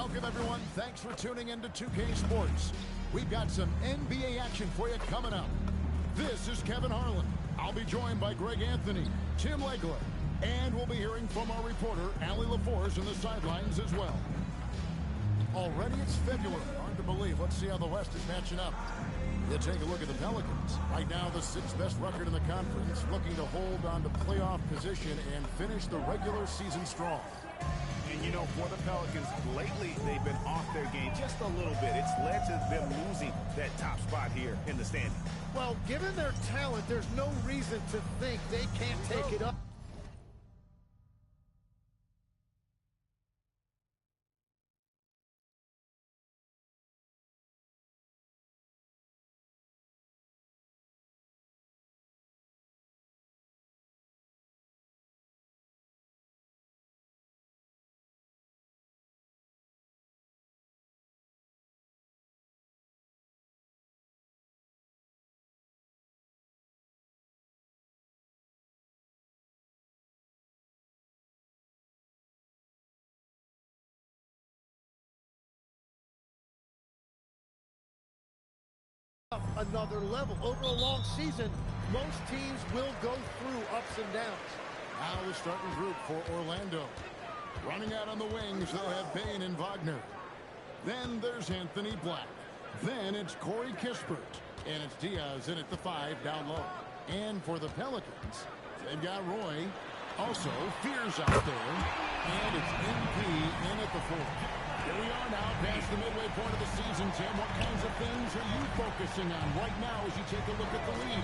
Welcome, everyone. Thanks for tuning in to 2K Sports. We've got some NBA action for you coming up. This is Kevin Harlan. I'll be joined by Greg Anthony, Tim Legler, and we'll be hearing from our reporter, Allie LaForce, on the sidelines as well. Already it's February. Hard to believe. Let's see how the West is matching up. You take a look at the Pelicans. Right now, the sixth best record in the conference, looking to hold on to playoff position and finish the regular season strong. And, you know, for the Pelicans, lately they've been off their game just a little bit. It's led to them losing that top spot here in the standings. Well, given their talent, there's no reason to think they can't take it up. Another level. Over a long season, most teams will go through ups and downs. Now the starting group for Orlando. Running out on the wings, they'll have Bane and Wagner. Then there's Anthony Black. Then it's Corey Kispert. And it's Diaz in at the 5 down low. And for the Pelicans, they've got Roy. Also, Fears out there. And it's MP in at the 4. Here we are now past the midway point of the season, Tim. What kinds of things are you focusing on right now as you take a look at the league?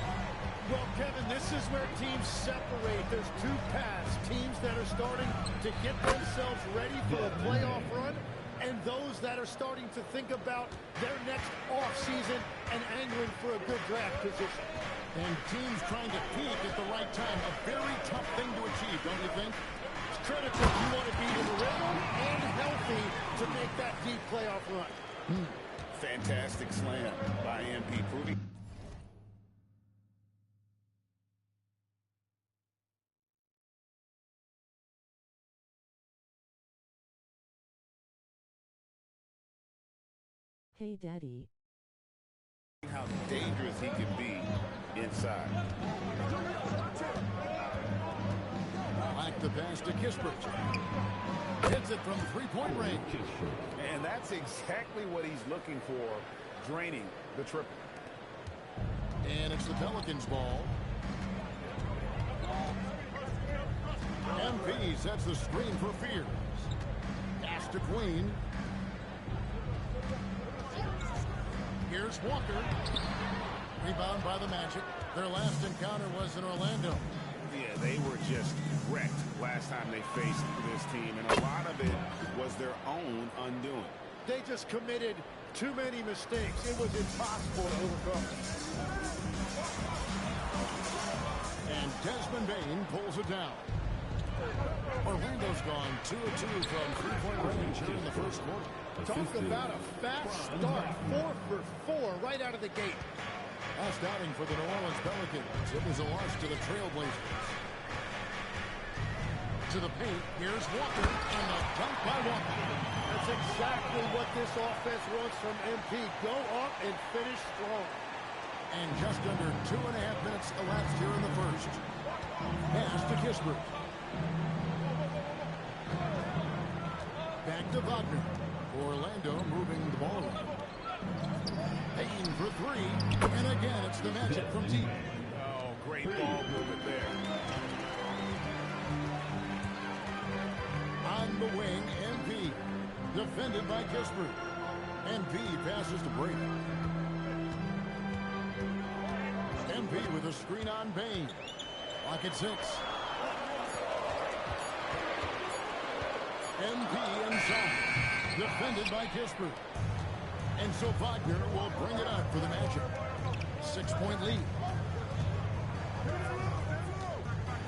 Well, Kevin, this is where teams separate. There's two paths. Teams that are starting to get themselves ready for a playoff run, and those that are starting to think about their next offseason and angling for a good draft position. And teams trying to peak at the right time. A very tough thing to achieve, don't you think? It's critical. You want to be in rhythm and healthy to make that deep playoff run. Fantastic slam by MP, proving. Hey, Daddy. How dangerous he can be inside. Like the pass to Kispert. Hits it from three-point range. And that's exactly what he's looking for, draining the triple. And it's the Pelicans' ball. MP sets the screen for Fears. Pass to Queen. Here's Walker. Rebound by the Magic. Their last encounter was in Orlando. Yeah, they were just wrecked last time they faced this team, and a lot of it was their own undoing. They just committed too many mistakes. It was impossible to overcome. And Desmond Bane pulls it down. Orlando's gone 2 of 2 from three-point range here in the first quarter. Talk about a fast start. 4 for 4 right out of the gate. Last outing for the New Orleans Pelicans. It was a loss to the Trailblazers. To the paint, here's Walker, and a dunk by Walker. That's exactly what this offense wants from MP. Go up and finish strong. And just under 2.5 minutes elapsed here in the first. Pass to Kispert. Back to Wagner. Orlando moving the ball around. Payne for 3. And again, it's the Magic from deep. Oh, great ball movement there. On the wing, MP. Defended by Kispert. MP passes to Brady. MP with a screen on Bane. Lock at 6. MP inside. Defended by Kispert. And so Wagner will bring it up for the Magic. 6-point lead.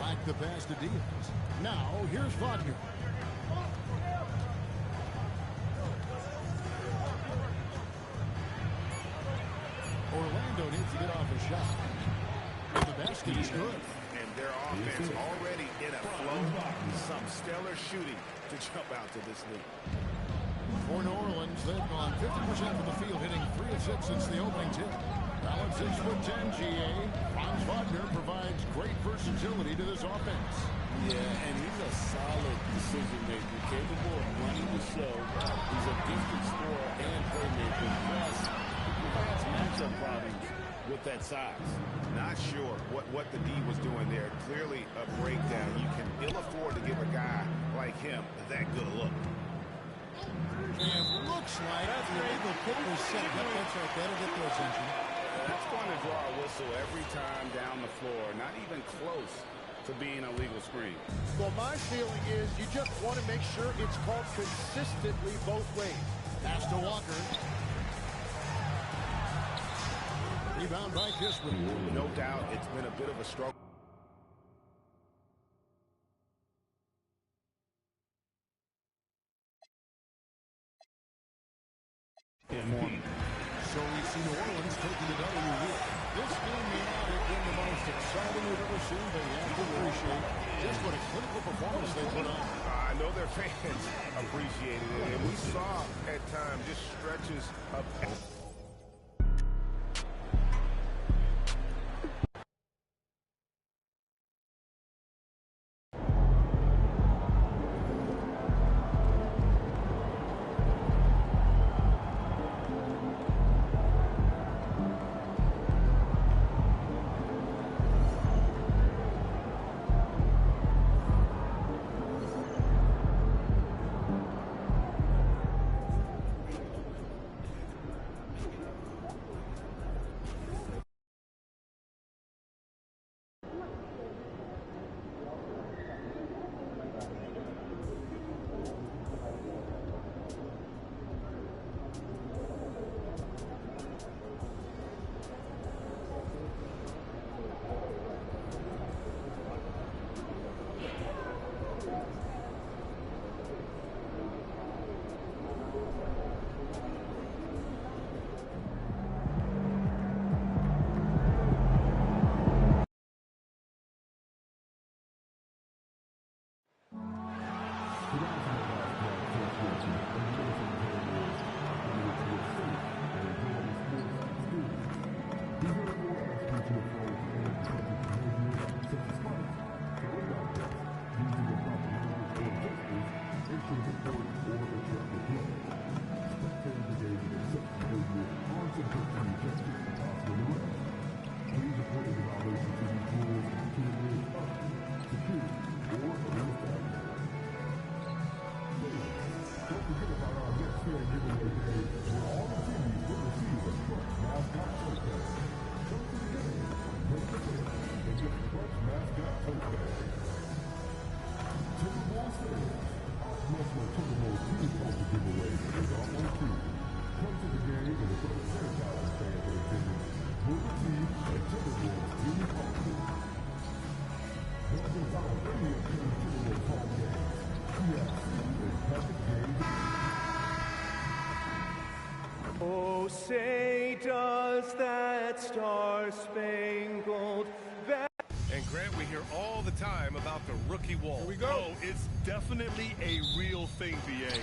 Like the pass to Diaz. Now, here's Wagner. Orlando needs to get off a shot. And the basket is good. And their offense already in a flow. Some stellar shooting to jump out to this lead. For New Orleans, they've gone 50% from the field, hitting 3 of 6 since the opening tip. Now at 6'10", GA, Franz Wagner provides great versatility to this offense. Yeah, and he's a solid decision maker, capable of running the show. He's a gifted scorer and playmaker. Plus, he provides matchup problems with that size. Not sure what the D was doing there. Clearly a breakdown. You can ill afford to give a guy like him that good a look. And looks like the illegal kick was set up. That's right. That'll get their attention. That's going to draw a whistle every time down the floor. Not even close to being a legal screen. Well, my feeling is you just want to make sure it's called consistently both ways. Pass to Walker. Rebound by Kisman. No doubt it's been a bit of a struggle. So we see New Orleans taking the W here. This game may not have been the most exciting we've ever seen, but you have to appreciate just what a clinical performance they put on. I know their fans appreciated it, and we saw at times just stretches of... Oh, say does that star-spangled banner... And Grant, we hear all the time about the rookie wall. Here we go. Oh, it's definitely a real thing, BA.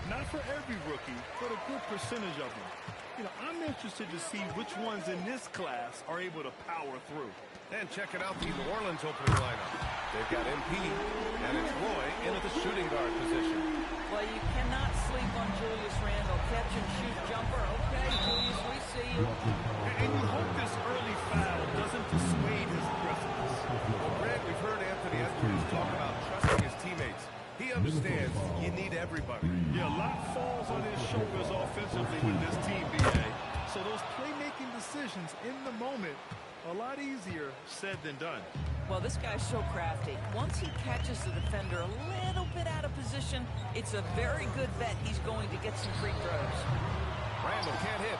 Not for every rookie, but a good percentage of them. You know, I'm interested to see which ones in this class are able to power through. And checking out the New Orleans opening lineup. They've got MP, and it's Roy into the shooting guard position. Well, you cannot sleep on Julius Randle. Catch and shoot jumper. Okay, Julius, we see you. And you hope this early foul doesn't dissuade his aggressiveness. Well, Grant, we've heard Anthony Edwards talk about trusting his teammates. He understands you need everybody. Yeah, a lot falls on his shoulders offensively with this team, BA. So those playmaking decisions in the moment, a lot easier said than done. Well, this guy's so crafty. Once he catches the defender a little bit out of position, it's a very good bet he's going to get some free throws. Randall can't hit.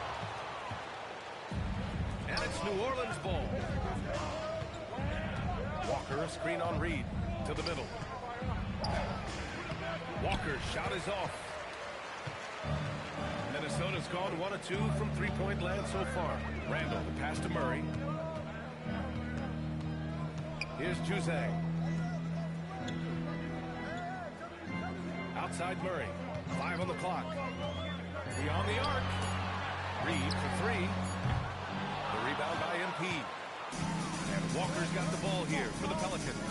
And it's New Orleans ball. Walker, a screen on Reed. To the middle. Walker's shot is off. Minnesota's gone 1 of 2 from three-point land so far. Randall, the pass to Murray. Here's Juzang. outside Murray. 5 on the clock. Beyond the arc. Reed for 3. The rebound by MP. And Walker's got the ball here for the Pelicans.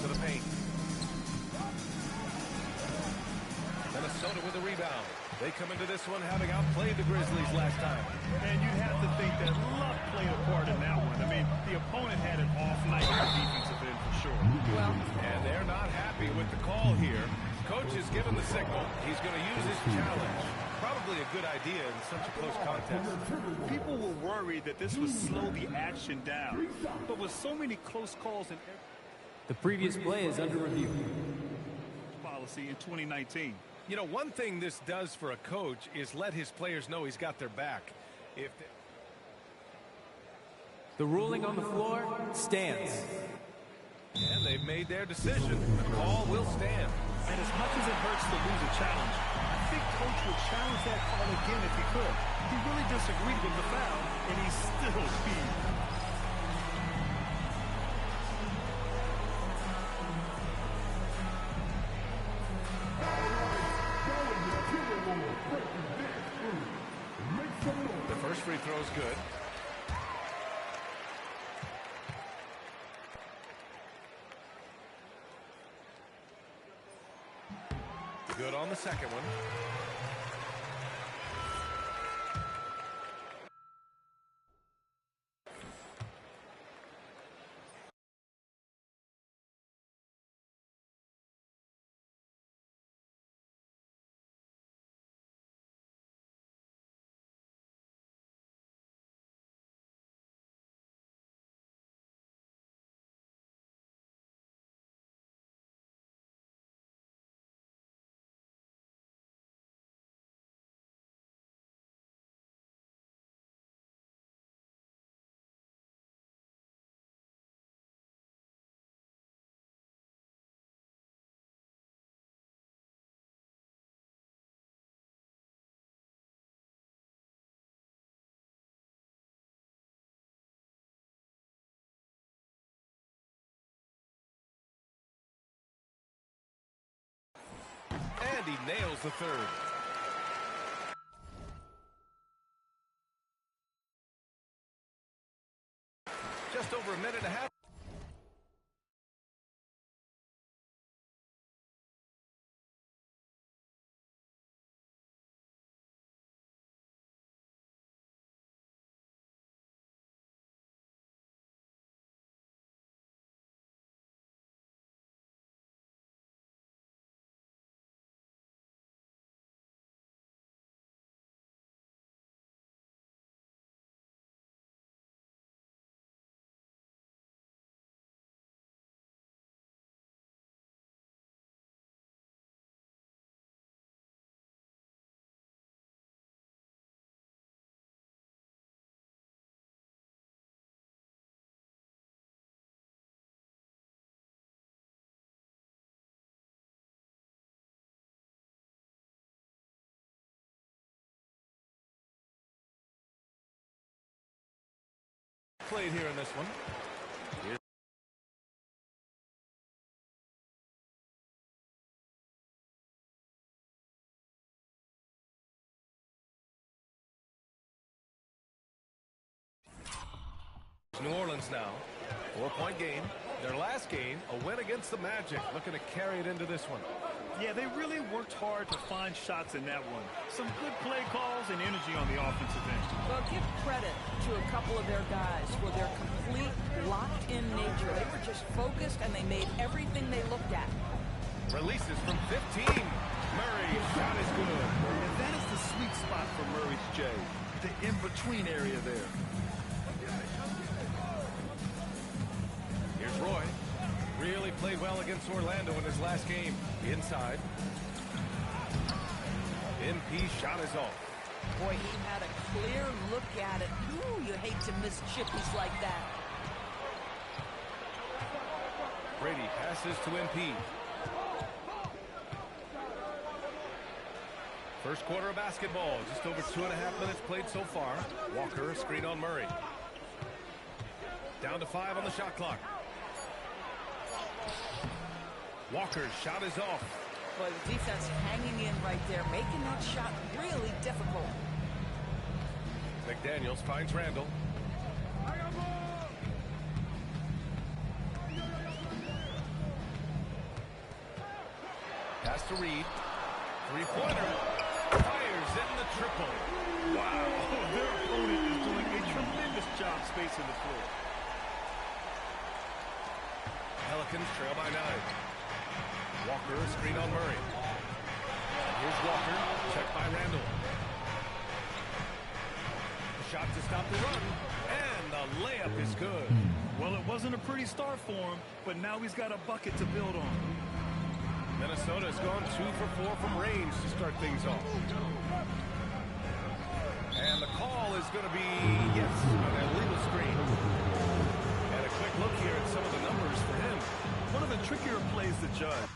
To the paint. Minnesota with the rebound. They come into this one having outplayed the Grizzlies last time. And you'd have to think that luck played a part in that one. I mean, the opponent had an off night on the defensive end for sure. Well, and they're not happy with the call here. Coach has given the signal. He's going to use his challenge. Probably a good idea in such a close contest. People were worried that this would slow the action down. But with so many close calls and the previous play is under review. Policy in 2019. You know, one thing this does for a coach is let his players know he's got their back. The ruling on the floor stands. And they've made their decision. The call will stand. And as much as it hurts to lose a challenge, I think Coach would challenge that call again if he could. He really disagreed with the foul, and he's still speed. The first free throw is good. Good on the second one. And he nails the third. Just over a minute and a half. Played here in this one. New Orleans now. 4-point game. Their last game, a win against the Magic. Looking to carry it into this one. Yeah, they really worked hard to find shots in that one. Some good play calls and energy on the offensive end. well, give credit to a couple of their guys for their complete locked-in nature. They were just focused, and they made everything they looked at. Releases from 15. Murray, shot is good. And that is the sweet spot for Murray's J. The in-between area there. Here's Roy. Really played well against Orlando in his last game. Inside. MP shot is off. Boy, he had a clear look at it. Ooh, you hate to miss chippies like that. Brady passes to MP. First quarter of basketball. Just over 2.5 minutes played so far. Walker, a screen on Murray. Down to 5 on the shot clock. Walker's shot is off. Boy, the defense hanging in right there, making that shot really difficult. McDaniels finds Randall. Pass to Reed. Three-pointer. Fires in the triple. Wow, their opponent is doing a tremendous job spacing the floor. Pelicans trail by 9. Walker, screen on Murray. Here's Walker, checked by Randall. Shot to stop the run, and the layup is good. Well, it wasn't a pretty start for him, but now he's got a bucket to build on. Minnesota's gone 2 for 4 from range to start things off. And the call is going to be, yes, an illegal screen. And a quick look here at some of the numbers for him. One of the trickier plays to judge.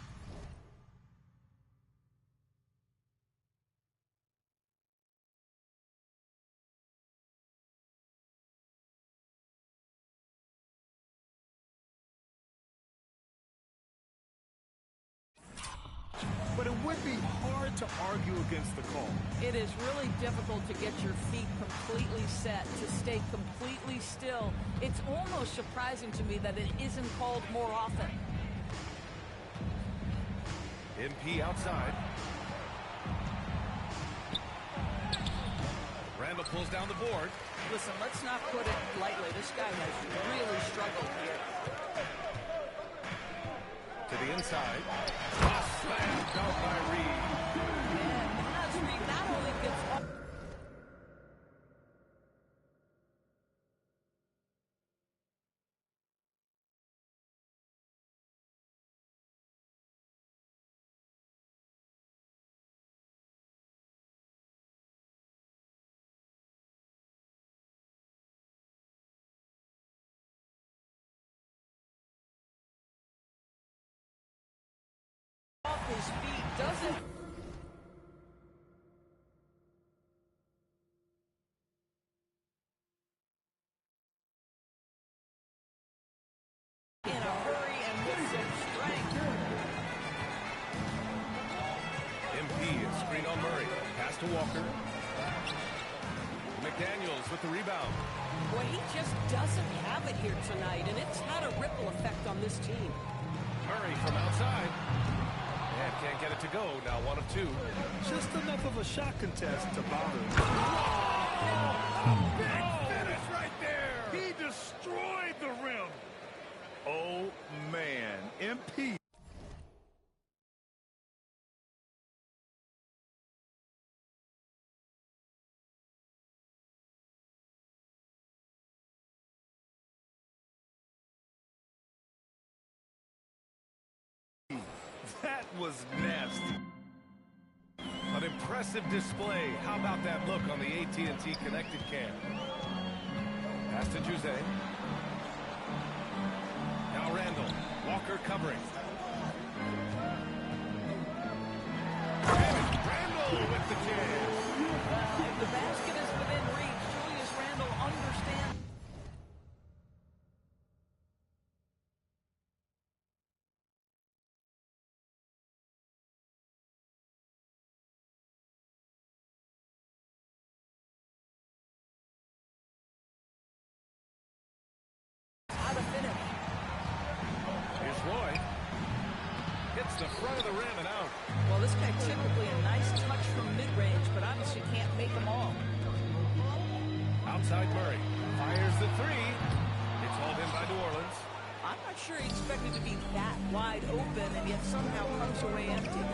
But it would be hard to argue against the call. It is really difficult to get your feet completely set, to stay completely still. It's almost surprising to me that it isn't called more often. MP outside. Randall pulls down the board. Listen, let's not put it lightly. This guy has really struggled here. To the inside. Slammed out by Reed. And as Reed not only gets up off his feet, doesn't in a hurry and with some strength. MP is screen on Murray. Pass to Walker. McDaniels with the rebound. Boy, he just doesn't have it here tonight, and it's had a ripple effect on this team. Murray from outside. And can't get it to go. Now 1 of 2. Just enough of a shot contest to bother him. Big finish right there. He destroyed the rim. Oh, man. MP. That was nasty. An impressive display. How about that look on the AT&T connected cam? Pass to Jose. Now Randall. Walker covering. Randall with the jam. If the basket is within reach, Julius Randle understands. How to finish. Here's Roy. Hits the front of the rim and out. Well, this guy typically a nice touch from mid-range, but obviously can't make them all. Outside Murray. Fires the 3. It's hauled in by New Orleans. I'm not sure he expected to be that wide open and yet somehow comes away empty.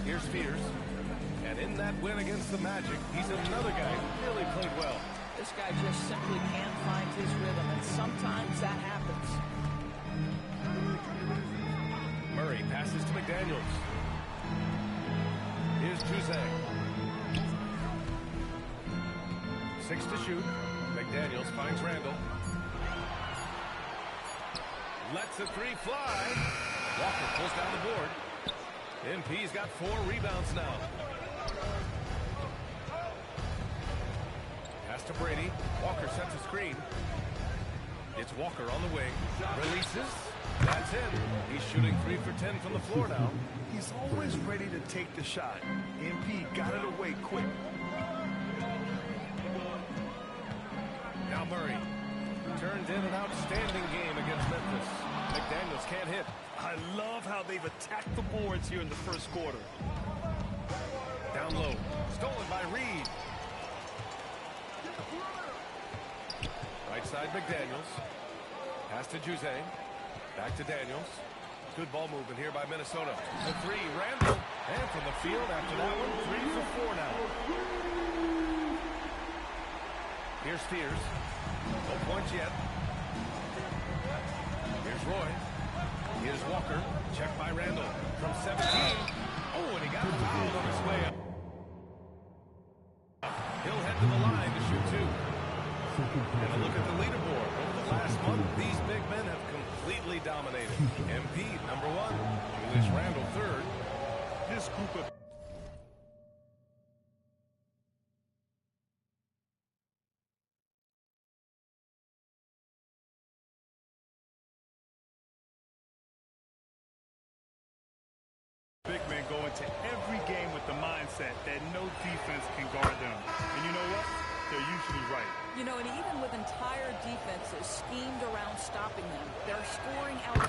Here's Spears. And in that win against the Magic, he's another guy who really played well. This guy just simply can't find his rhythm, and sometimes that happens. Murray passes to McDaniels. Here's Jose. 6 to shoot. McDaniels finds Randall. Lets the 3 fly. Walker pulls down the board. MP's got 4 rebounds now. Pass to Brady. Walker sets a screen. It's Walker on the wing. Releases. That's it. He's shooting 3 for 10 from the floor now. He's always ready to take the shot. MP got it away quick. Now Murray turns in an outstanding game against Memphis. McDaniels can't hit. I love how they've attacked the boards here in the first quarter. Down low. Stolen by Reed. Right side McDaniels. Pass to Jose. Back to Daniels. Good ball movement here by Minnesota. The three, Randall. And from the field after that one, 3 for 4 now. Here's Spears. No points yet. Here's Roy. Here's Walker. Checked by Randall. From 17. Oh, and he got fouled on his way up. He'll head to the line to shoot 2. And a look at the leaderboard. Over the last month, these big men have completely dominated. MP, number 1. Julius Randle, 3rd. This group of big men go into every game with the mindset that no defense can guard them. And you know what? They're usually right. You know, and even with entire defenses schemed around stopping them, they're scoring out.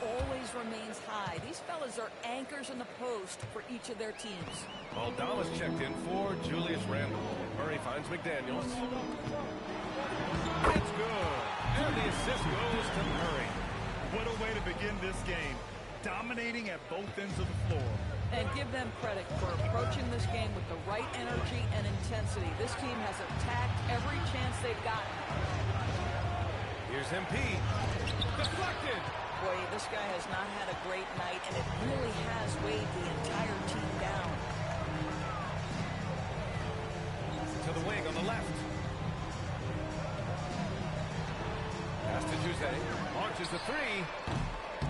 Always remains high. These fellas are anchors in the post for each of their teams. Aldama's checked in for Julius Randle. Murray finds McDaniels. It's good. And the assist goes to Murray. What a way to begin this game. Dominating at both ends of the floor. And give them credit for approaching this game with the right energy and intensity. This team has attacked every chance they've gotten. Here's MP. Deflected. Boy, this guy has not had a great night, and it really has weighed the entire team down. To the wing on the left. Pass to Jose. Launches the 3.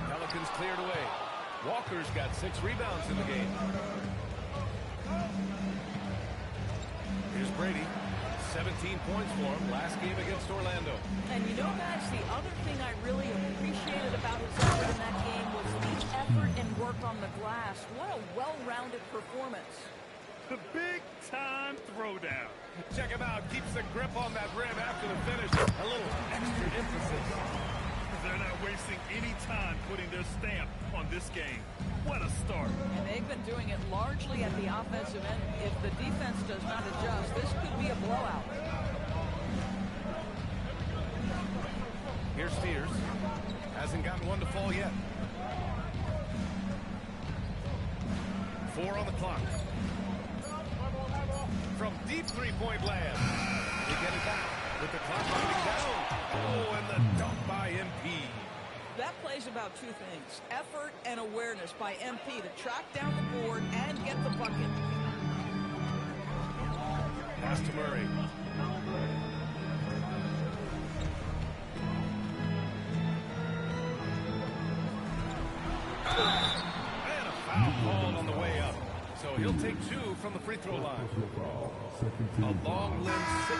Pelicans cleared away. Walker's got 6 rebounds in the game. Here's Brady. 17 points for him last game against Orlando. And you know, guys, the other thing I really appreciated about his effort in that game was the effort and work on the glass. What a well-rounded performance. The big-time throwdown. Check him out. Keeps the grip on that rim after the finish. A little extra emphasis. They're not wasting any time putting their stamp on this game. What a start. And they've been doing it largely at the offensive end. If the defense does not adjust, this could be a blowout. Here's Spears. Hasn't gotten one to fall yet. 4 on the clock. From deep three-point land. They get it back with the clock running down. Oh, and the dunk by MP. That plays about 2 things. Effort and awareness by MP to track down the board and get the bucket. Pass to Murray. And a foul called on the way up. So he'll take 2 from the free throw line. A long limb 6.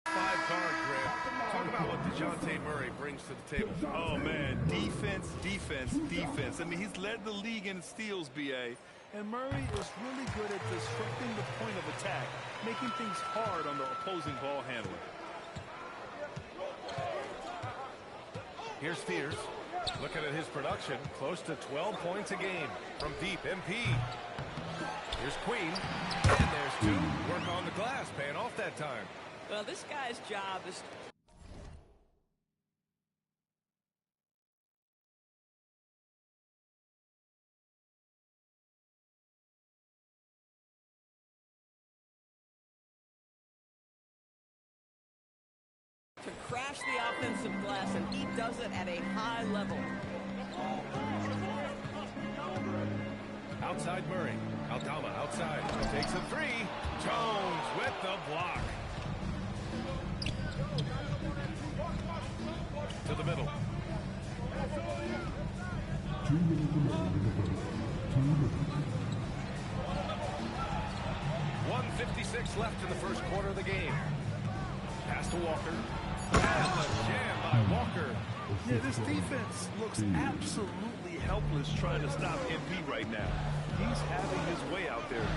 Five-card grip. Talk about what DeJounte Murray brings to the table. Oh, man, defense, defense, defense. I mean, he's led the league in steals, B.A., and Murray is really good at disrupting the point of attack, making things hard on the opposing ball handler. Here's Spears. Looking at his production, close to 12 points a game from deep. MP. Here's Queen. And there's 2. Work on the glass, paying off that time. Well, this guy's job is to crash the offensive glass, and he does it at a high level. Outside Murray. Aldama outside. Takes a 3. Jones with the block. To the middle. 1:56 left in the first quarter of the game. Pass to Walker. And the jam by Walker. Yeah, this defense looks absolutely helpless trying to stop MP right now. He's having his way out there.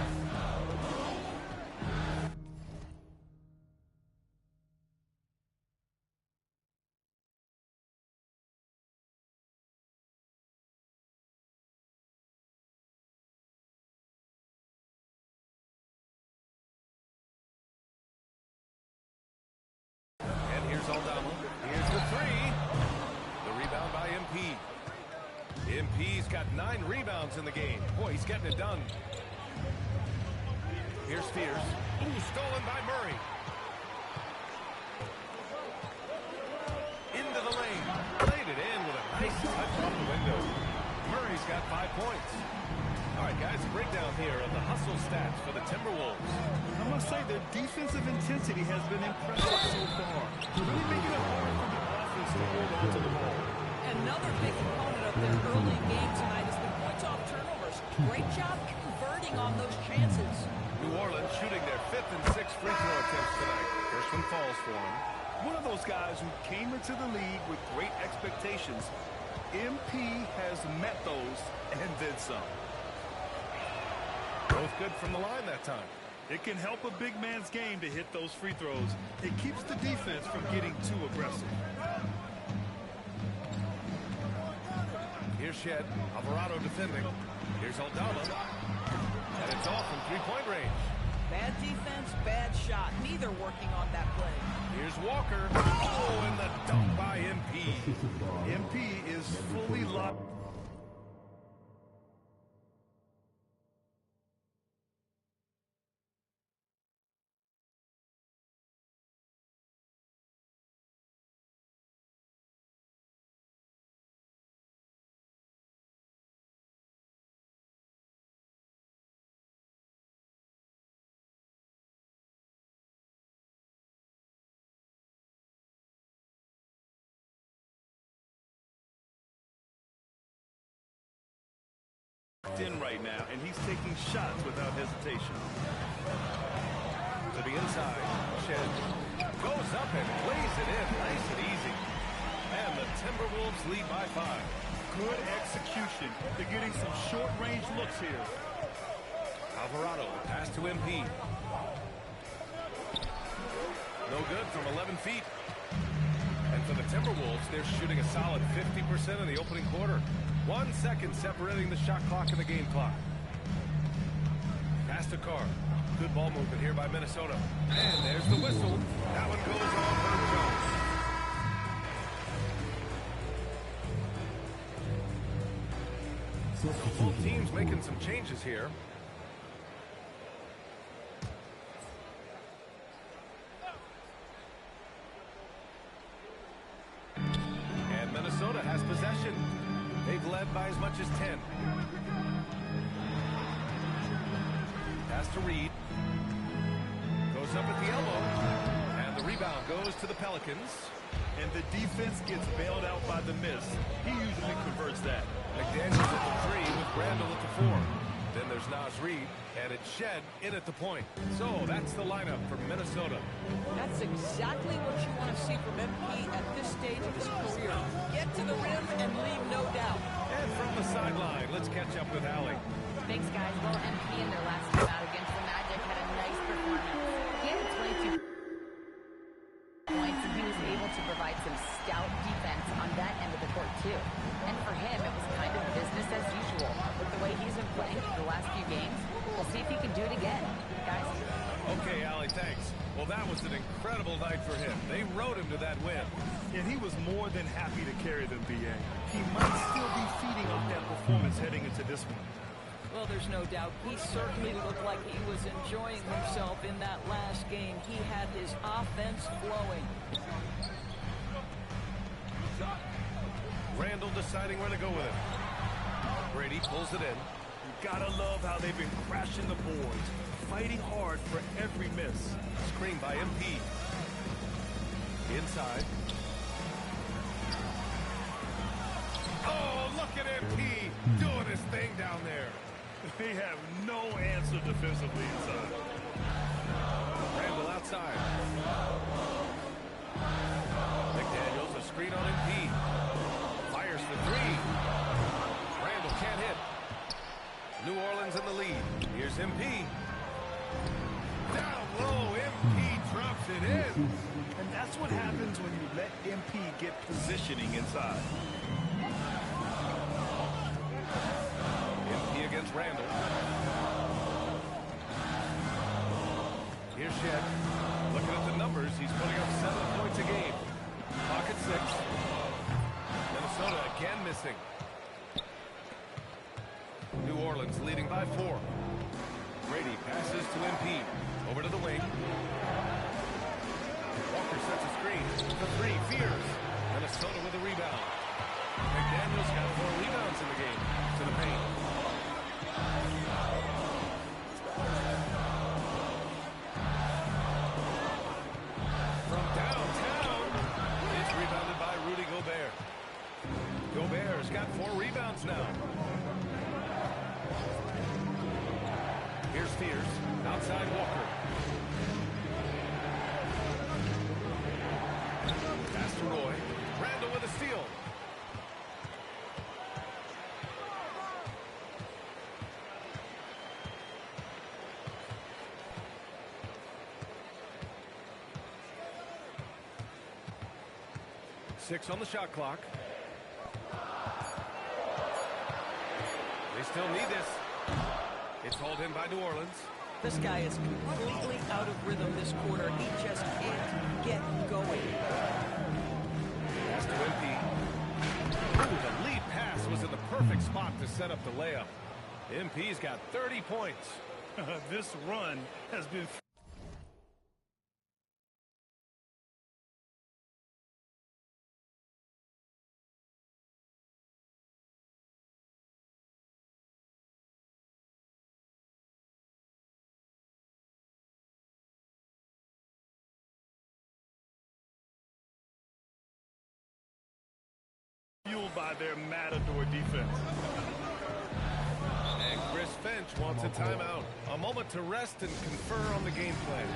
And here's Aldama. Here's the 3. The rebound by MP. MP's got 9 rebounds in the game. Boy, he's getting it done. Here's Spears. Ooh, stolen by Murray. Into the lane. Laid it in with a nice touch off the window. Murray's got 5 points. All right, guys, a breakdown here of the hustle stats for the Timberwolves. I must say their defensive intensity has been impressive so far. They're really making it hard for the offense to hold on to the ball. Another big component of their early game tonight has been points off turnovers. Great job converting on those chances. New Orleans shooting their 5th and 6th free throw attempts tonight. First one falls for them. One of those guys who came into the league with great expectations. MP has met those and then some. Both good from the line that time. It can help a big man's game to hit those free throws. It keeps the defense from getting too aggressive. Here's Shed. Alvarado defending. Here's Aldama. And it's off from three-point range. Bad defense, bad shot. Neither working on that play. Here's Walker. Oh, and the dunk by MP. MP is fully locked. In right now, and he's taking shots without hesitation. To the inside, Shed goes up and plays it in, nice and easy. And the Timberwolves lead by 5. good execution. They're getting some short-range looks here. Alvarado, pass to MP. No good from 11 feet. And for the Timberwolves, they're shooting a solid 50% in the opening quarter. 1 second separating the shot clock and the game clock. Pass to Carr. Good ball movement here by Minnesota. And there's the whistle. That one goes on Herb Jones. Both teams making some changes here. And Minnesota has possession. They've led by as much as 10. Pass to Reed. Goes up at the elbow. And the rebound goes to the Pelicans. And the defense gets bailed out by the miss. He usually converts that. McDaniels at the 3 with Randall at the 4. Then there's Naz Reid, and it's Shed in at the point. So that's the lineup for Minnesota. That's exactly what you want to see from MP at this stage of his career. Get to the rim and leave no doubt. And from the sideline, let's catch up with Allie. Thanks, guys. Well, MP in their last game out against the Magic had a nice performance. He had 22 points, and he was able to provide some stout defense on that end of the court, too. And for him, it was kind of business as usual. With the way he's been playing for the last few games, we'll see if he can do it again. Guys? Okay, Allie, thanks. Well, that was an incredible night for him. They rode him to that win. And he was more than happy to carry them, B.A. He might still be feeding off that performance heading into this one. Well, there's no doubt. He certainly looked like he was enjoying himself in that last game. He had his offense flowing. Randall deciding where to go with it. Brady pulls it in. You gotta love how they've been crashing the boards, fighting hard for every miss. Screen by MP. Inside. Oh, look at MP doing his thing down there. They have no answer defensively inside. Randall outside. McDaniels, a screen on MP. Fires for 3. Randall can't hit. New Orleans in the lead. Here's MP. Down low, MP drops it in. And that's what happens when you let MP get positioning inside. Against Randall. Here's Shed. Looking at the numbers, he's putting up 7 points a game. Pocket 6. Minnesota again missing. New Orleans leading by 4. Brady passes to MP. Over to the wing. Walker sets a screen. The 3. Fears. Minnesota with a rebound. McDaniels got 4 rebounds in the game. To the paint. From downtown, it's rebounded by Rudy Gobert. Gobert's got 4 rebounds now. Here's Fears, outside Walker. Pass to Roy. Randall with a steal. Six on the shot clock. They still need this. It's hauled in by New Orleans. This guy is completely out of rhythm this quarter. He just can't get going. Pass to MP. Ooh, the lead pass was in the perfect spot to set up the layup. MP's got 30 points. This run has been... fueled by their matador defense. And Chris Finch wants a timeout. A moment to rest and confer on the game plan.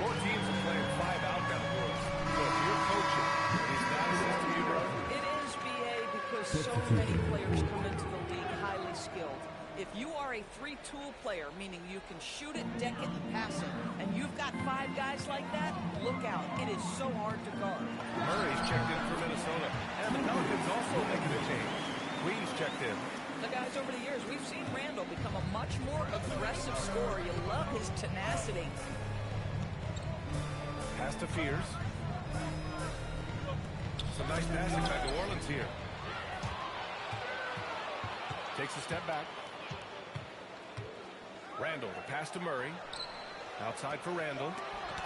More teams are playing 5 outbound boards. So if you're coaching, is that a system you run? It is, B.A., because So many players come into the league highly skilled. If you are a three-tool player, meaning you can shoot it, deck it, and pass it, and you've got 5 guys like that, look out. It is so hard to guard. Murray's checked in for Minnesota. And the Pelicans also making a change. Queen's checked in. The guys, over the years, we've seen Randall become a much more aggressive scorer. You love his tenacity. Pass to Fears. Some nice passing by New Orleans here. Takes a step back. Randall, the pass to Murray. Outside for Randall.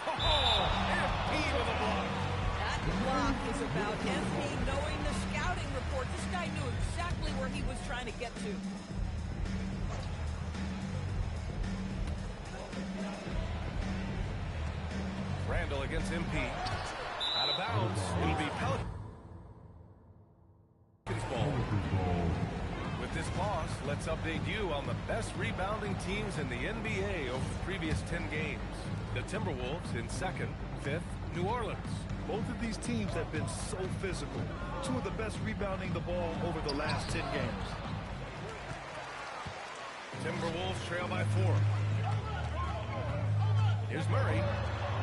Oh, MP with a block. That block is about MP knowing the scouting report. This guy knew exactly where he was trying to get to. Randall against MP. Out of bounds. It'll be Pelicans ball. With this pause, let's update you on the best rebounding teams in the NBA over the previous 10 games. The Timberwolves in 2nd, 5th, New Orleans. Both of these teams have been so physical. 2 of the best rebounding the ball over the last 10 games. Timberwolves trail by 4. Here's Murray.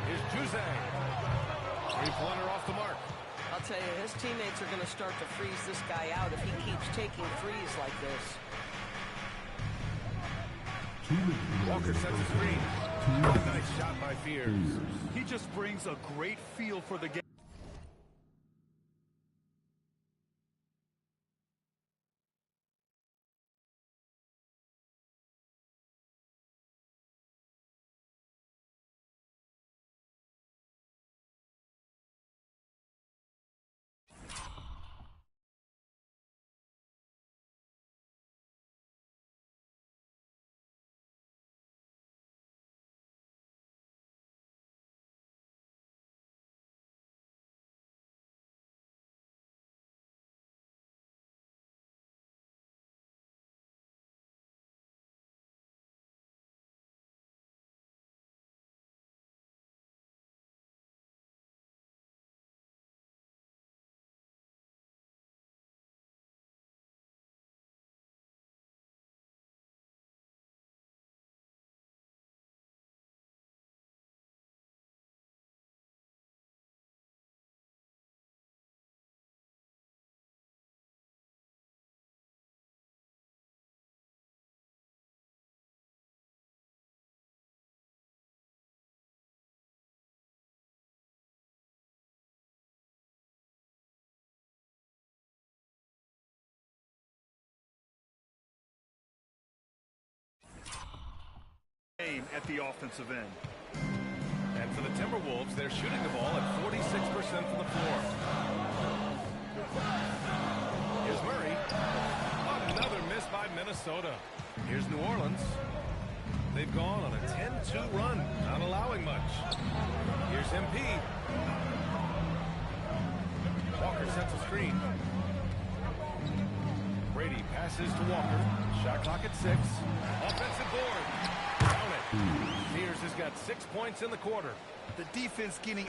Here's Juzang. 3-pointer off the mark. I'll tell you, his teammates are going to start to freeze this guy out if he keeps taking threes like this. Walker sets a screen. A nice shot by Fears. He just brings a great feel for the game. At the offensive end. And for the Timberwolves, they're shooting the ball at 46% from the floor. Here's Murray. Another miss by Minnesota. Here's New Orleans. They've gone on a 10-2 run, not allowing much. Here's MP. Walker sets a screen. Brady passes to Walker. Shot clock at 6. Offensive board. Down it. Fears has got 6 points in the quarter. The defense getting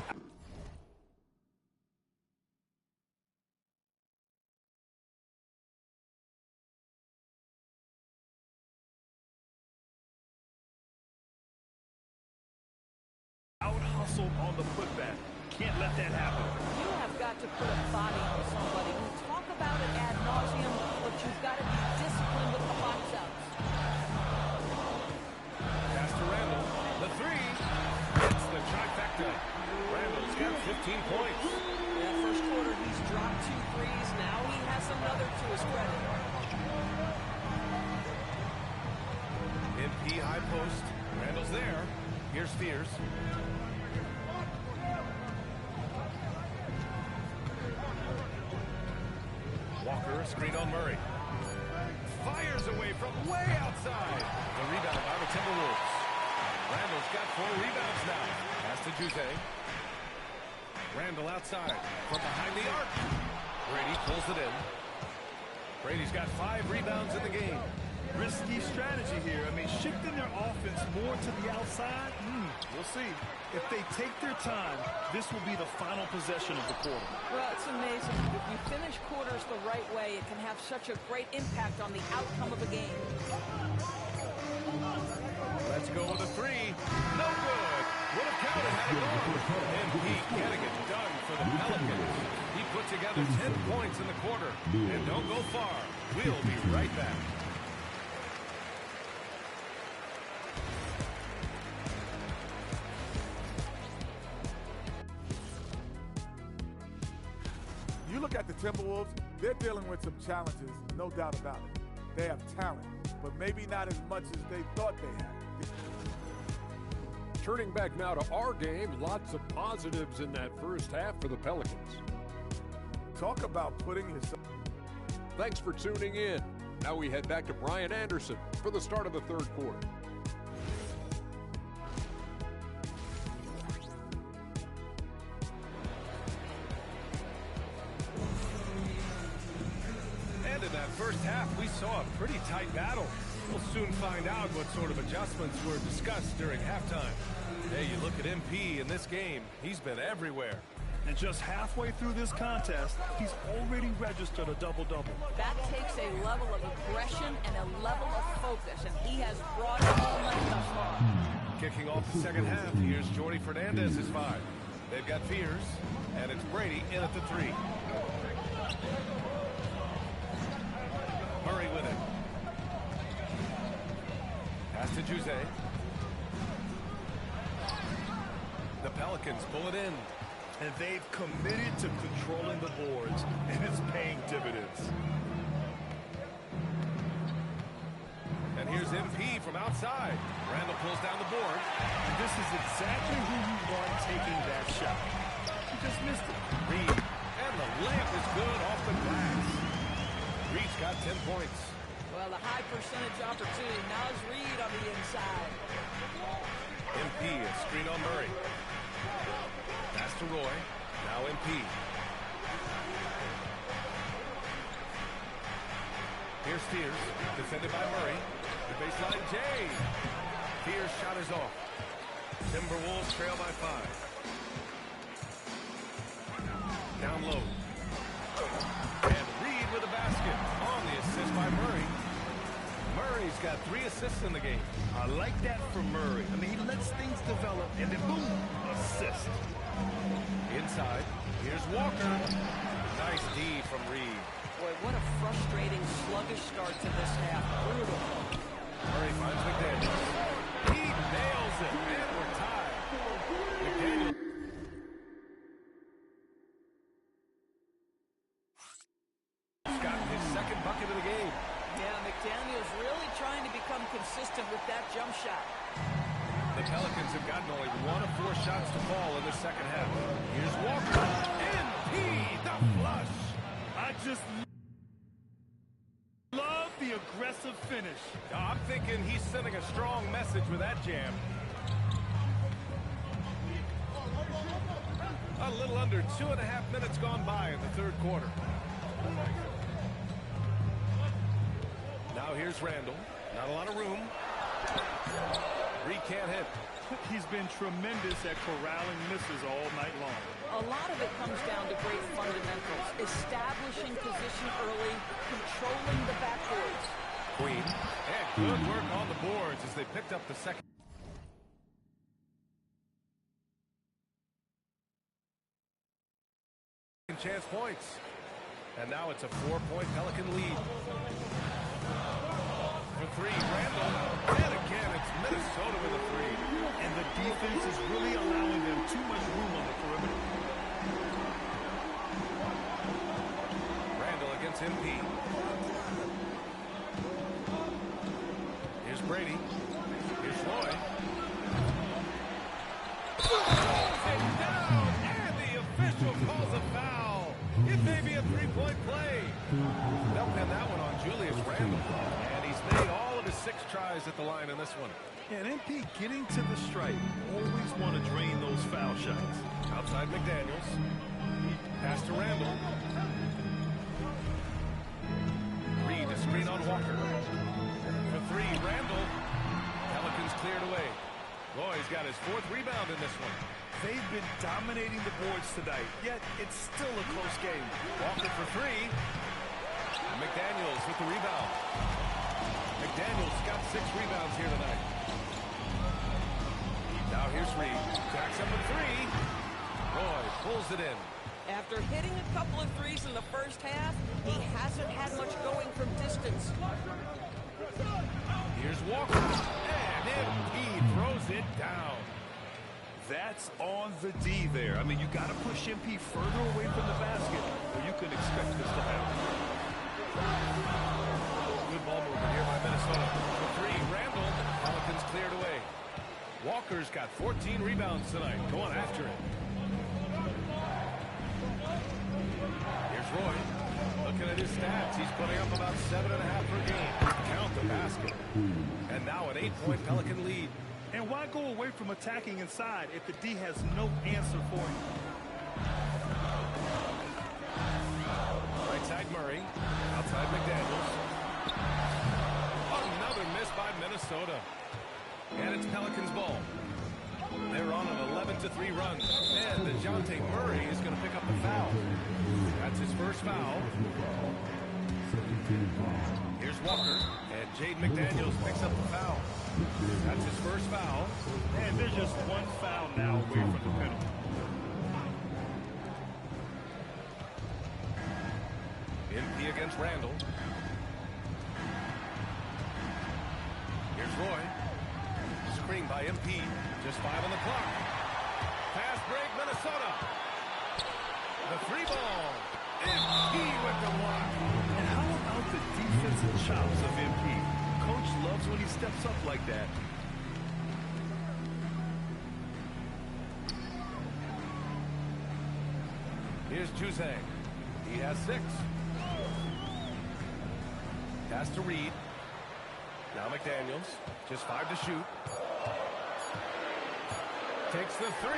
out-hustled on the putback. Can't let that happen. You have got to put a body on somebody. We talk about it ad nauseum, but you've got to be disciplined with the box outs. Pass to Randall. The 3. It's the trifecta. Randall's got 15 points. That first quarter, he's dropped 2 threes. Now he has another to his credit. MP high post. Randall's there. Here's Fears. Walker, a screen on Murray. Fires away from way outside. The rebound by the Timberwolves. Randall's got 4 rebounds now. Pass to Juzang. Randall outside from behind the arc. Brady pulls it in. Brady's got 5 rebounds in the game. Risky strategy here. I mean, shifting their offense more to the outside, we'll see. If they take their time, this will be the final possession of the quarter. Well, it's amazing. If you finish quarters the right way, it can have such a great impact on the outcome of a game. Let's go with a three. No good. Would have counted had it gone. MP getting it done for the Pelicans. He put together 10 points in the quarter. And don't go far. We'll be right back. You look at the Timberwolves, they're dealing with some challenges, no doubt about it. They have talent, but maybe not as much as they thought they had. Turning back now to our game, lots of positives in that first half for the Pelicans. Talk about putting yourself. Thanks for tuning in. Now we head back to Brian Anderson for the start of the third quarter. And in that first half, we saw a pretty tight battle. We'll soon find out what sort of adjustments were discussed during halftime. Hey, you look at MP in this game, he's been everywhere. And just halfway through this contest, he's already registered a double-double. That takes a level of aggression and a level of focus, and he has brought it all night thus far. Kicking off the second half, here's Jordy Fernandez's five. They've got Fears, and it's Brady in at the three. Murray with it. Pass to Jose. The Pelicans pull it in. And they've committed to controlling the boards, and it's paying dividends. And here's MP from outside. Randall pulls down the board. And this is exactly who you want taking that shot. He just missed it. Reed. And the layup is good off the glass. Reed's got 10 points. Well, the high percentage opportunity. Now is Reed on the inside. MP, a screen on Murray. Pass to Roy. Now MP. Here's Fears, defended by Murray. The baseline, Jay. Fears' shot is off. Timberwolves trail by 5. Down low. And Reed with a basket on the assist by Murray. Murray's got 3 assists in the game. I like that from Murray. I mean, he lets things develop, and then boom, assist. Inside, here's Walker. Nice D from Reed. Boy, what a frustrating, sluggish start to this half. Brutal. Murray finds McDaniels. He nails it, and we're tied. McDaniels. He's gotten his second bucket of the game. Yeah, McDaniels really trying to become consistent with that jump shot. The Pelicans have gotten only 1 of 4 shots to fall in the second half. Here's Walker. MP, the flush. I just love the aggressive finish. I'm thinking he's sending a strong message with that jam. A little under 2.5 minutes gone by in the third quarter. Now here's Randall. Not a lot of room. Reed can't hit. He's been tremendous at corralling misses all night long. A lot of it comes down to great fundamentals. Establishing position early, controlling the backboards. Queen. And good work on the boards as they picked up the second. Chance points. And now it's a 4-point Pelican lead. For 3, Randall. And again, it's Minnesota with a 3. And the defense is really allowing them too much room on the perimeter. Randall against MP. Here's Brady. Here's Roy. And down! And the official calls a foul. It may be a 3-point play. They'll pin that one on Julius Randall. And he's made all of his 6 tries at the line in this one. And MP getting to the stripe. Always want to drain those foul shots. Outside McDaniels. Pass to Randall. Reed, a screen on Walker. got his 4th rebound in this one. They've been dominating the boards tonight, yet it's still a close game. Walker for 3. And McDaniels with the rebound. McDaniels got 6 rebounds here tonight. Now here's Reed. Jacks up a 3. Roy pulls it in. After hitting a couple of threes in the first half, he hasn't had much going from distance. Here's Walker. And MP throws it down. That's on the D there. I mean, you got to push MP further away from the basket, or you can expect this to happen. Good ball movement here by Minnesota. For 3, Randall. Pelicans cleared away. Walker's got 14 rebounds tonight. Going after it. Here's Roy. Looking at his stats, he's putting up about 7.5 per game. Count the basket. And now an 8-point Pelican lead. And why go away from attacking inside if the D has no answer for you? Right side Murray. Outside McDaniels. Another miss by Minnesota. And it's Pelicans ball. They're on an 11-3 run. And DeJounte Murray is going to pick up the foul. That's his first foul. Here's Walker. And Jaden McDaniels picks up the foul. That's his first foul. And there's just one foul now away from the penalty. MP against Randall. Here's Roy. Screen by MP. Just 5 on the clock. Fast break, Minnesota. The 3 ball. MP with the block. And how about the defensive chops of MP? Coach loves when he steps up like that. Here's Juzang. He has 6. Pass to Reed. Now McDaniels. Just 5 to shoot. Takes the 3.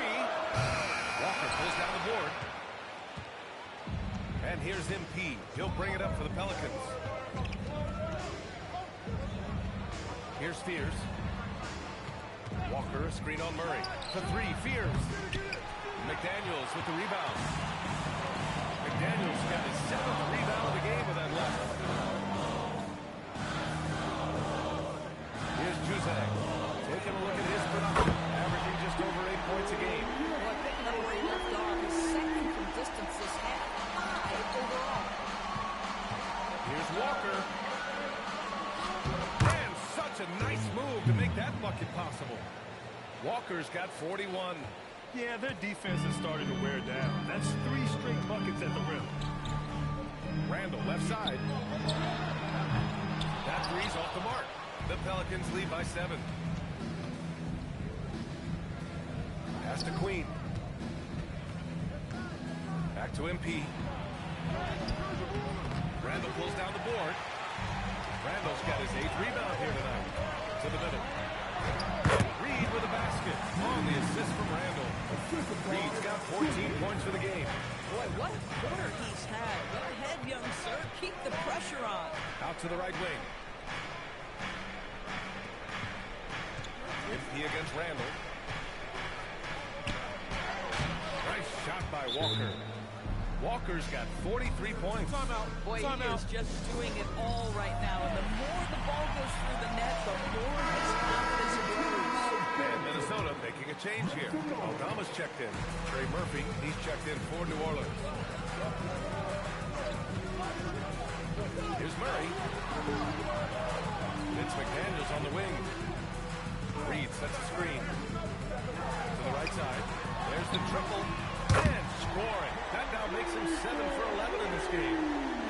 Walker pulls down the board. And here's MP. He'll bring it up for the Pelicans. Here's Fears. Walker, a screen on Murray. For 3, Fears. McDaniels with the rebound. McDaniels got his 7th rebound of the game with that left. Here's Juzang. Taking a look at his production. Averaging just over 8 points a game. Well, picking up where he left off. He's 2nd from distance this half. 5 overall. Here's Walker. And such a nice move to make that bucket possible. Walker's got 41. Yeah, their defense is starting to wear down. That's 3 straight buckets at the rim. Randall, left side. That 3's off the mark. The Pelicans lead by 7. Pass to Queen. Back to MP. Randall pulls down the board. Randall's got his 8th rebound here tonight. To the middle. Reed with a basket on the assist from Randall. Reed's got 14 points for the game. Boy, what a quarter he's had. Go ahead, young sir. Keep the pressure on. Out to the right wing. MP against Randall. Nice shot by Walker. Walker's got 43 points. Boy, he is just doing it all right now. And the more the ball goes through the net, the more his confidence improves. And Minnesota making a change here. Aldama's checked in. Trey Murphy, he's checked in for New Orleans. Here's Murray. Vince McDaniels on the wing. Reed sets a screen. To the right side. There's the triple. And scoring. That now makes him 7 for 11 in this game.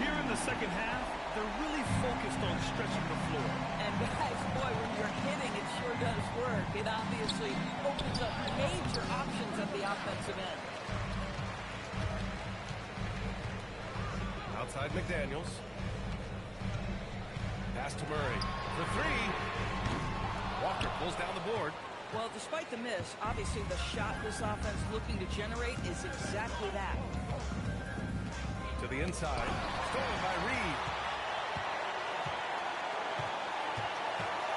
Here in the second half, they're really focused on stretching the floor. And guys, boy, when you're hitting, it sure does work. It obviously opens up major options at the offensive end. Outside McDaniels. Pass to Murray. For 3. Walker pulls down the board. Well, despite the miss, obviously the shot this offense looking to generate is exactly that. To the inside. Stolen by Reed.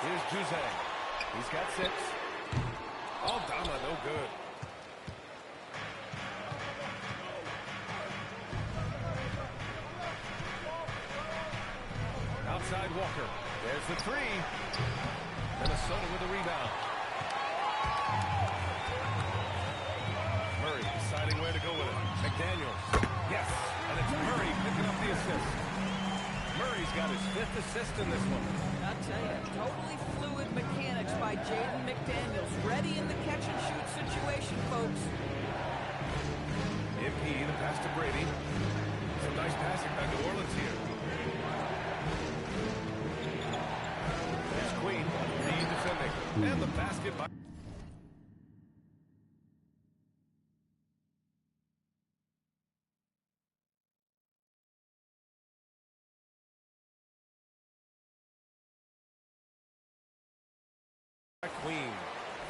Here's Juzang. He's got 6. Aldama, no good. Outside Walker. There's the three. Minnesota with the rebound. Murray deciding where to go with it. McDaniels. Yes, and it's Murray picking up the assist. Murray's got his 5th assist in this one. I'll tell you, totally fluid mechanics by Jaden McDaniels. Ready in the catch-and-shoot situation, folks. MP, the pass to Brady. Some nice passing by New Orleans here. There's Queen, Reed defending. And the basket by... Queen.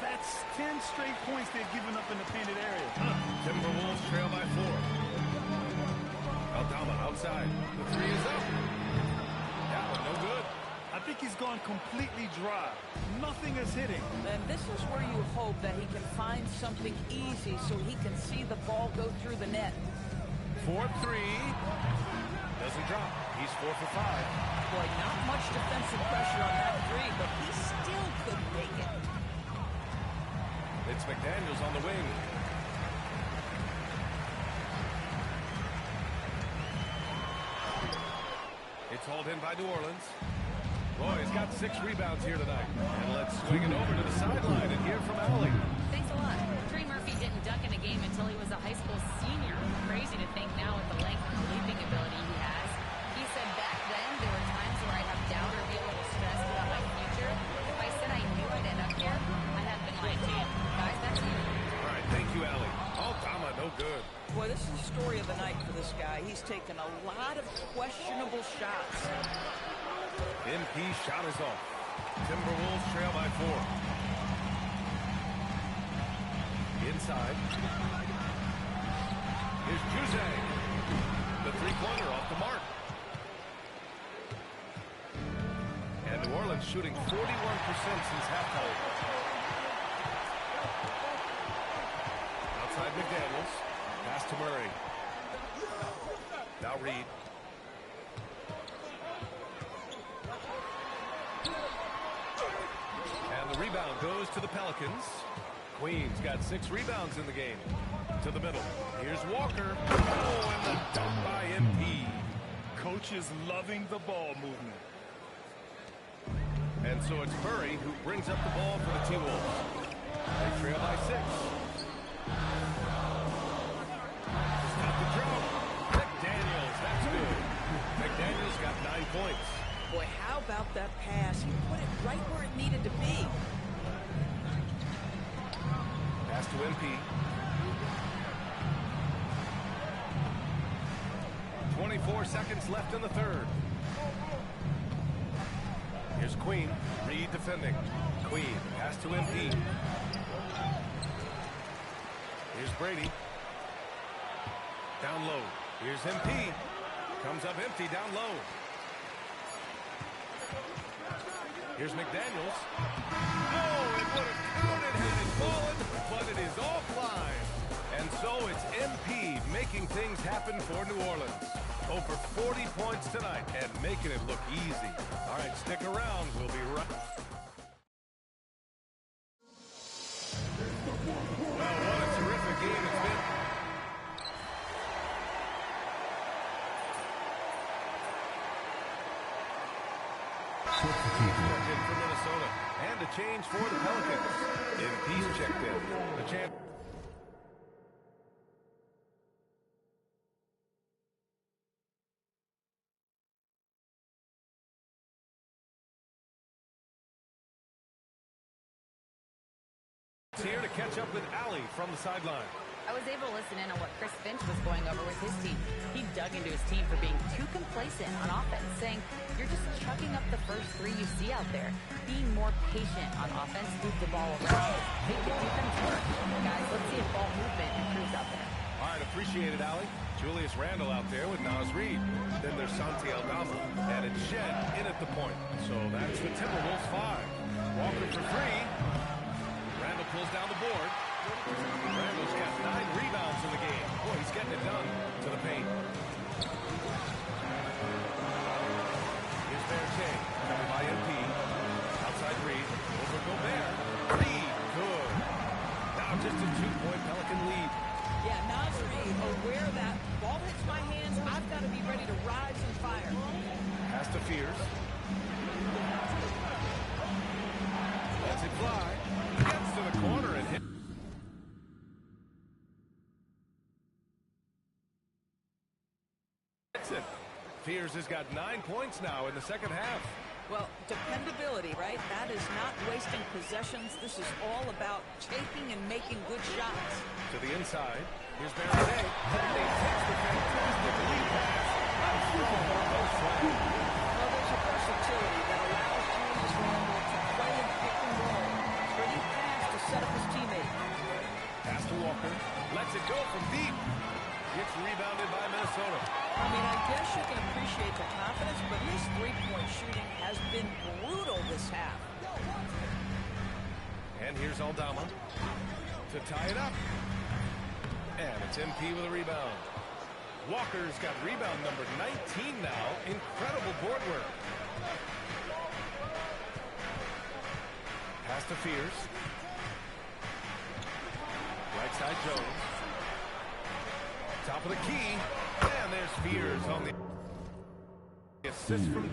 That's 10 straight points they've given up in the painted area. Timberwolves trail by 4. Aldama outside. The three is up. That one no good. I think he's gone completely dry. Nothing is hitting. And this is where you hope that he can find something easy so he can see the ball go through the net. 4-3. Doesn't drop. He's 4 for 5. Boy, not much defensive pressure on that three, but he still couldn't make it. It's McDaniels on the wing. It's hauled in by New Orleans. Roy's got 6 rebounds here tonight. And let's swing it over to the sideline and hear from Allie. Thanks a lot. Trey Murphy didn't dunk in a game until he was a high school senior. Crazy to think now with the length and leaping ability he has. He said back then there were times where I'd have doubt or be a little stressed about my future. If I said I knew I'd end up here, I hadn't been lying to you. Guys, that's you. All right, thank you, Allie. Aldama, no good. Boy, this is the story of the night for this guy. He's taken a lot of questionable shots. MP shot is off. Timberwolves trail by 4. Inside. Here's Jose. The three-pointer off the mark. And New Orleans shooting 41% since halftime. Outside McDaniels. Pass to Murray. Now Reed. And the rebound goes to the Pelicans. Queen's got 6 rebounds in the game. To the middle. Here's Walker. Oh, and the dunk by MP. Coach is loving the ball movement. And so it's Murray who brings up the ball for the T-Wolves. They trail by 6. Just got the drop. McDaniels, that's good. McDaniels got 9 points. Boy, how about that pass? He put it right where it needed to be. Pass to MP. 24 seconds left in the third. Here's Queen. Reed defending. Queen. Pass to MP. Here's Brady. Down low. Here's MP. Comes up empty down low. Here's McDaniels. Oh, it would have counted had it fallen, but it is offline. And so it's MP making things happen for New Orleans. Over 40 points tonight and making it look easy. All right, stick around. We'll be right. Well, what a terrific game it's been. Checked in for Minnesota. And a change for the Pelicans. MP's checked in. The champ. Here to catch up with Allie from the sideline. I was able to listen in on what Chris Finch was going over with his team. He dug into his team for being too complacent on offense, saying, you're just chucking up the first 3 you see out there. Being more patient on offense, move the ball around. Make the defense work. Guys, let's see if ball movement improves out there. All right, appreciate it, Allie. Julius Randle out there with Naz Reid. Then there's Santi Aldama. And it's Shed in at the point. So that's the Timberwolves 5. Walker for 3. Randle pulls down the board. Randall's got 9 rebounds in the game. Boy, he's getting it done to the paint. Here's Berche, covered by MP. Outside Reed, over Gobert. Reed, good. Now just a 2-point Pelican lead. Yeah, Nasri, aware that ball hits my hands, I've got to be ready to rise and fire. Pass to Fears. Lets it fly. Gets to the corner and hits. Fears has got 9 points now in the second half. Well, dependability, right? That is not wasting possessions. This is all about taking and making good shots. To the inside. Here's Berche. And he takes the fantastic lead pass. Well, there's a versatility that allows Julius Randle to play in pick and roll. Pretty fast to set up his teammate. Pass to Walker. Lets it go from deep. Gets rebounded by Minnesota. I mean, I guess you can appreciate the confidence, but his three-point shooting has been brutal this half. And here's Aldama to tie it up. And it's MP with a rebound. Walker's got rebound number 19 now. Incredible board work. Pass to Fears. Right side Jones. Top of the key. And there's Fears on the assist from